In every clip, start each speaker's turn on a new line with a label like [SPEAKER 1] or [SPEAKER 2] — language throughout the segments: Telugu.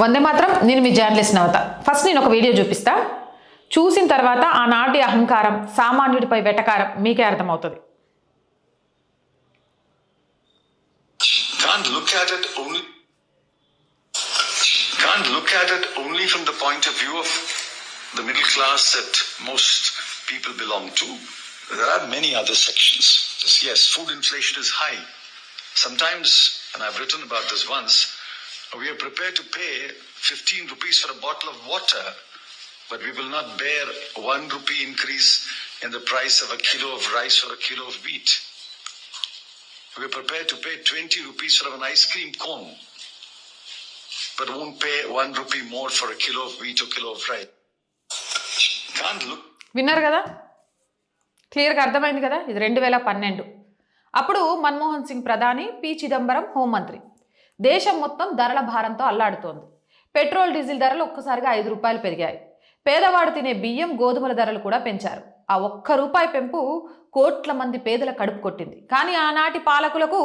[SPEAKER 1] వందే మాత్రం. నేను మీ జర్నలిస్ట్ నవత. ఫస్ట్ నేను ఒక వీడియో చూపిస్తా, చూసిన తర్వాత ఆనాటి అహంకారం, సామాన్యుడిపై వెటకారం మీకే అర్థమవుతుంది.
[SPEAKER 2] Can't look at it only from the point of view of the middle class that most people belong to. There are many other sections. Yes, food inflation is high. Sometimes, and I've written about this once, we are prepared to pay 15 rupees for a bottle of water, but we will not bear 1 rupee increase in the price of a kilo of rice or a kilo of wheat. We are prepared to pay 20 rupees for an ice cream cone, but won't pay 1 rupee more for a kilo of wheat or kilo of rice. Can't look.
[SPEAKER 1] విన్నారు కదా, క్లియర్గా అర్థమైంది కదా. ఇది 2012. అప్పుడు మన్మోహన్ సింగ్ ప్రధాని, పి చిదంబరం హోంమంత్రి. దేశం మొత్తం ధరల భారంతో అల్లాడుతోంది. పెట్రోల్ డీజిల్ ధరలు ఒక్కసారిగా 5 రూపాయలు పెరిగాయి. పేదవాడు తినే బియ్యం, గోధుమల ధరలు కూడా పెంచారు. ఆ ₹1 పెంపు కోట్ల మంది పేదల కడుపు కొట్టింది. కానీ ఆనాటి పాలకులకు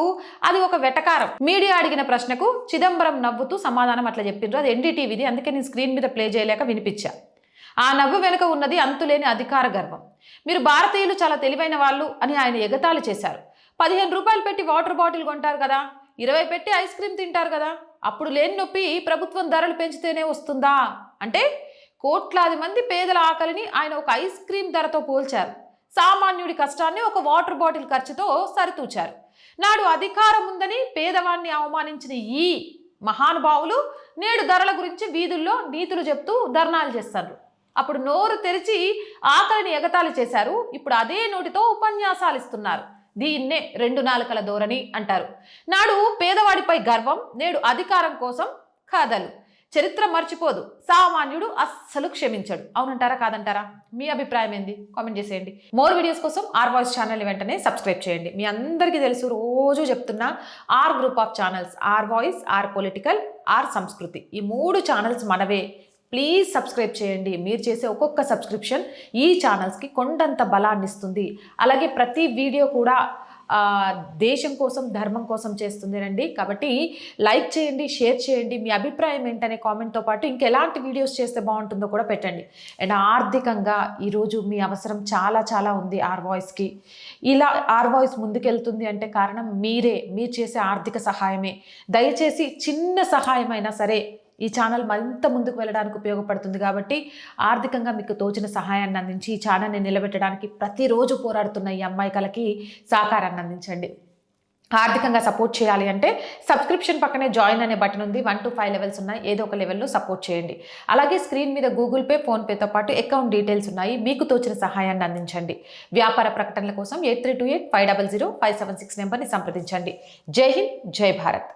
[SPEAKER 1] అది ఒక వెటకారం. మీడియా అడిగిన ప్రశ్నకు చిదంబరం నవ్వుతూ సమాధానం అట్లా చెప్పిండ్రు. అది ఎన్డీటీవీది, అందుకే నేను స్క్రీన్ మీద ప్లే చేయలేక వినిపించా. ఆ నవ్వు వెనుక ఉన్నది అంతులేని అధికార గర్వం. మీరు భారతీయులు చాలా తెలివైన వాళ్ళు అని ఆయన ఎగతాళి చేశారు. 15 రూపాయలు పెట్టి వాటర్ బాటిల్ కొంటారు కదా, 20 పెట్టి ఐస్ క్రీమ్ తింటారు కదా, అప్పుడు లేని నొప్పి ప్రభుత్వం ధరలు పెంచితేనే వస్తుందా అంటే కోట్లాది మంది పేదల ఆకలిని ఆయన ఒక ఐస్ క్రీమ్ ధరతో పోల్చారు. సామాన్యుడి కష్టాన్ని ఒక వాటర్ బాటిల్ ఖర్చుతో సరితూచారు. నాడు అధికారం ఉందని పేదవాన్ని అవమానించిన ఈ మహానుభావులు నేడు ధరల గురించి వీధుల్లో నీతులు చెప్తూ ధర్నాలు చేస్తారు. అప్పుడు నోరు తెరిచి ఆకలిని ఎగతాళి చేశారు. ఇప్పుడు అదే నోటితో ఉపన్యాసాలు ఇస్తున్నారు. దీన్నే 2 నాలుకల ధోరణి అంటారు. నాడు పేదవాడిపై గర్వం, నేడు అధికారం కోసం కథలు. చరిత్ర మర్చిపోదు, సామాన్యుడు అస్సలు క్షమించడు. అవునంటారా కాదంటారా? మీ అభిప్రాయం ఏంది? కామెంట్ చేసేయండి. మోర్ వీడియోస్ కోసం ఆర్ వాయిస్ ఛానల్ వెంటనే సబ్స్క్రైబ్ చేయండి. మీ అందరికీ తెలుసు, రోజు చెప్తున్నా, R group of channels, R voice, R political, R Samskriti, ఈ 3 ఛానల్స్ మనవే. ప్లీజ్ సబ్స్క్రైబ్ చేయండి. మీరు చేసే ఒక్కొక్క సబ్స్క్రిప్షన్ ఈ ఛానల్స్కి కొండంత బలాన్ని ఇస్తుంది. అలాగే ప్రతి వీడియో కూడా దేశం కోసం, ధర్మం కోసం చేస్తుందేనండి. కాబట్టి లైక్ చేయండి, షేర్ చేయండి. మీ అభిప్రాయం ఏంటనే కామెంట్తో పాటు ఇంకెలాంటి వీడియోస్ చేస్తే బాగుంటుందో కూడా పెట్టండి. అండ్ ఆర్థికంగా ఈరోజు మీ అవసరం చాలా చాలా ఉంది ఆర్ వాయిస్కి. ఇలా ఆర్ వాయిస్ ముందుకెళ్తుంది అంటే కారణం మీరే, మీరు చేసే ఆర్థిక సహాయమే. దయచేసి చిన్న సహాయమైనా సరే ఈ ఛానల్ మరింత ముందుకు వెళ్ళడానికి ఉపయోగపడుతుంది. కాబట్టి ఆర్థికంగా మీకు తోచిన సహాయాన్ని అందించి ఈ ఛానల్ని నిలబెట్టడానికి ప్రతిరోజు పోరాడుతున్న ఈ అమ్మాయికలకి సహకారాన్ని అందించండి. ఆర్థికంగా సపోర్ట్ చేయాలి అంటే సబ్స్క్రిప్షన్ పక్కనే జాయిన్ అనే బటన్ ఉంది. 1 to 5 లెవెల్స్ ఉన్నాయి. ఏదో ఒక లెవెల్లో సపోర్ట్ చేయండి. అలాగే స్క్రీన్ మీద గూగుల్ పే, ఫోన్పేతో పాటు అకౌంట్ డీటెయిల్స్ ఉన్నాయి. మీకు తోచిన సహాయాన్ని అందించండి. వ్యాపార ప్రకటనల కోసం 8328500576 నెంబర్ని సంప్రదించండి. జై హింద్, జై భారత్.